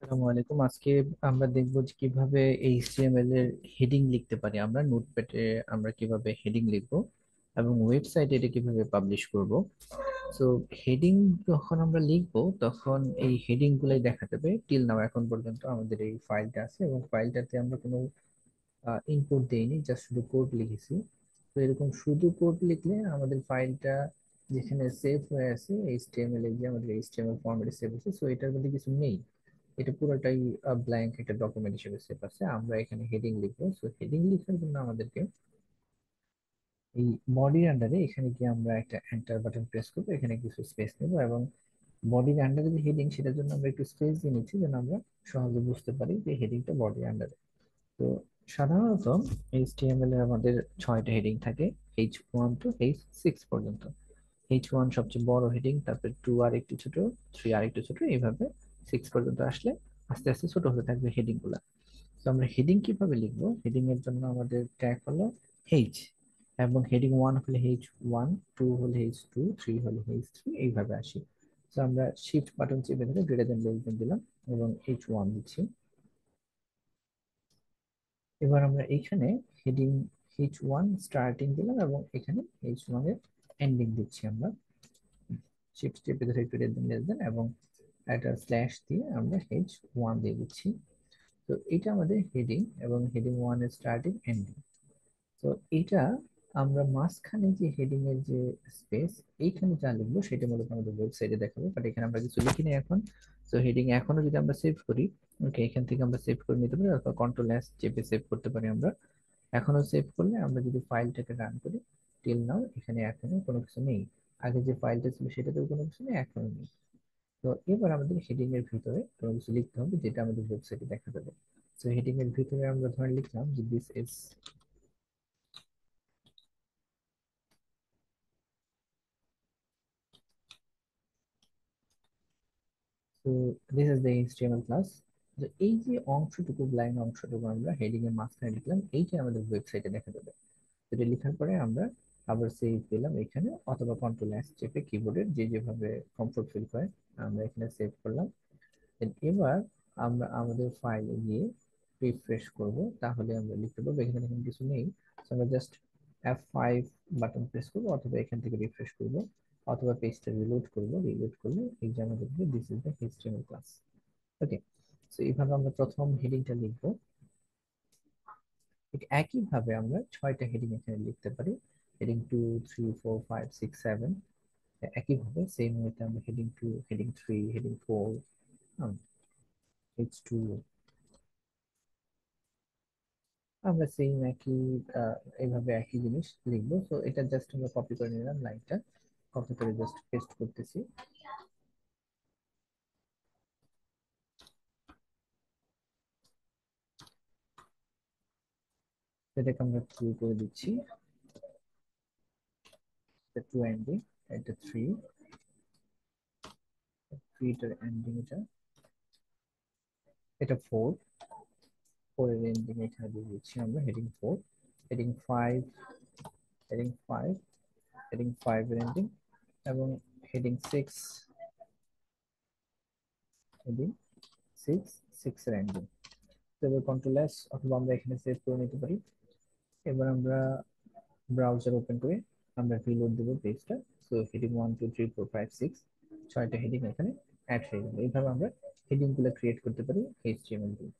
আসসালামু আলাইকুম। আজকে আমরা দেখবো যে কিভাবে এইচটিএমএল এর হেডিং লিখতে পারি। আমরা নোটপ্যাডে আমরা কিভাবে হেডিং লিখবো এবং ওয়েবসাইটে এটা কিভাবে পাবলিশ করব। তো হেডিং যখন আমরা লিখবো তখন এই হেডিং গুলাই দেখা যাবে। টিল নাও এখন পর্যন্ত আমাদের এই ফাইলটা আছে এবং ফাইলটাতে আমরা কোনো ইনপুট দেইনি, জাস্ট শুধু কোড লিখেছি। তো এরকম শুধু কোড লিখলে আমাদের ফাইলটা যেখানে সেভ হয়ে আছে এইচটিএমএল এ যে আমাদের এইচটিএমএল ফরম্যাটে সেভ আছে, সো এটার মধ্যে কিছু নেই। এটা পুরোটাই ব্ল্যাঙ্ক একটা ডকুমেন্ট হিসেবে সেভ আছে। আমরা এখানে হেডিং লিখবো। সো হেডিং লেখার জন্য আমাদেরকে এই বডির আন্ডারে এখানে গিয়ে আমরা একটা এন্টার বাটন প্রেস করবো, এখানে কিছু স্পেস নেবো এবং বডির আন্ডারে যে হেডিং সেটার জন্য আমরা একটু স্পেস দিয়ে নিচ্ছি যেন আমরা সহজে বুঝতে পারি যে হেডিংটা বডির আন্ডারে। তো সাধারণত এইচটিএমএল এর আমাদের 6টা হেডিং থাকে, H1 টু H6 পর্যন্ত। H1 সবচেয়ে বড় হেডিং, তারপরে 2 আর একটু ছোট, 3 আর একটু ছোট, এইভাবে 6 পর্যন্ত আসলে আস্তে আস্তে ছোট হতে থাকবে হেডিং গুলা। তো আমরা হেডিং কিভাবে লিখবো? হেডিং এর জন্য আমাদের ট্যাগ হলো H, এবং হেডিং 1 হলে H1, 2 হলে H2, 3 হলে H3, এইভাবে আসি। তো আমরা শিফট বাটন চেপে ধরে গ্রেটার দেন লেস দেন দিলাম এবং H1 দিচ্ছি। এবার আমরা এইখানে হেডিং H1 স্টার্টিং দিলাম এবং এখানে H1 এর এন্ডিং দিচ্ছি। আমরা শিফট চেপে ধরে একটু লেস দেন এবং একটা স্ল্যাশ দিয়ে আমরা H1 দিয়ে দিচ্ছি। তো এটা আমাদের হেডিং এবং হেডিং 1 এর স্টার্টিং এন্ডিং। তো এটা আমরা মাঝখানে যে হেডিং এর যে স্পেস, এইখানে যা লিখবো সেটা মূলত আমাদের ওয়েবসাইটে দেখাবো, বাট এখানে আমরা কিছু লিখি না এখন। তো হেডিং এখনো যদি আমরা সেভ করি, ওকে, এখান থেকে আমরা সেভ করে নিতে পারি অথবা কন্ট্রোল এস চেপে সেভ করতে পারি আমরা। এখনো সেভ করলে আমরা যদি ফাইলটাকে রান করি, টিল নাও এখানে এখনো কোনো কিছু নেই। আগে যে ফাইলটা ছিল সেটাতেও কোনো কিছু নেই, এখনো নেই। তো এবার আমাদের হেডিং এর ভিতরে কোনো কিছু লিখতে হবে যেটা আমাদের ওয়েবসাইটে দেখা যাবে। তো হেডিং এর ভিতরে আমরা ধরে লিখলাম যে দিস ইজ, তো this is the HTML class. তো এই যে অংশটুকু, ব্ল্যাঙ্ক অংশটুকু আমরা হেডিং এর মাঝখানে লিখলাম, এইটা আমাদের ওয়েবসাইটে দেখা যাবে। এটা লেখার পরে আমরা আবার সেভ দিলাম এখানে, অথবা কন্ট্রোল এস চেপে কিবোর্ডের যে যেভাবে কমফোর্ট ফিল করে আমরা এখানে সেভ করলাম। Then এবার আমরা আমাদের ফাইলে গিয়ে রিফ্রেশ করব, তাহলে আমরা লিখতে পারবো। এখানে এখন কিছু নেই। So আমরা জাস্ট F5 বাটন প্রেস করবো অথবা এখান থেকে রিফ্রেশ করব অথবা পেজটা রিলোড করব। রিলোড করলে এই যে আমাদের this is the HTML class. Okay, so এইভাবে আমরা প্রথম হেডিংটা লিখবো। ঠিক একইভাবে আমরা 6টা হেডিং এখানে লিখতে পারি। হেডিং 2, 3, 4, 5, 6, 7। একইভাবে সেম ওয়েতে আমরা হেডিং 2, হেডিং 3, হেডিং 4, H2, আমরা সেম একই এইভাবে একই জিনিস লিখবো। তো এটা জাস্ট আমরা কপি করে নিলাম, লাইনটা কপি করে জাস্ট পেস্ট করতেছি। এটাকে আমরা ট্রু করে দিচ্ছি। এটা টু এন্ডিং, এটা থ্রি, থ্রিটার এন্ডিং এটা, এটা ফোর, ফোরের এন্ডিং এখানে দিয়ে দিচ্ছি আমরা heading four. Heading five, heading five, heading five এর এন্ডিং, এবং heading six, heading six, six এর এন্ডিং। এবার কন্ট্রোল এস অথবা আমরা এখানে সেভ করে নিতে পারি। এবার আমরা ব্রাউজার ওপেন করে আমরা রিলোড দেবো পেজটা। সো হেডিং 1 2 3 4 5 6, 6টা হেডিং এখানে অ্যাড হয়ে গেল। এইভাবে আমরা হেডিং গুলো ক্রিয়েট করতে পারি এইচটিএমএল দিয়ে।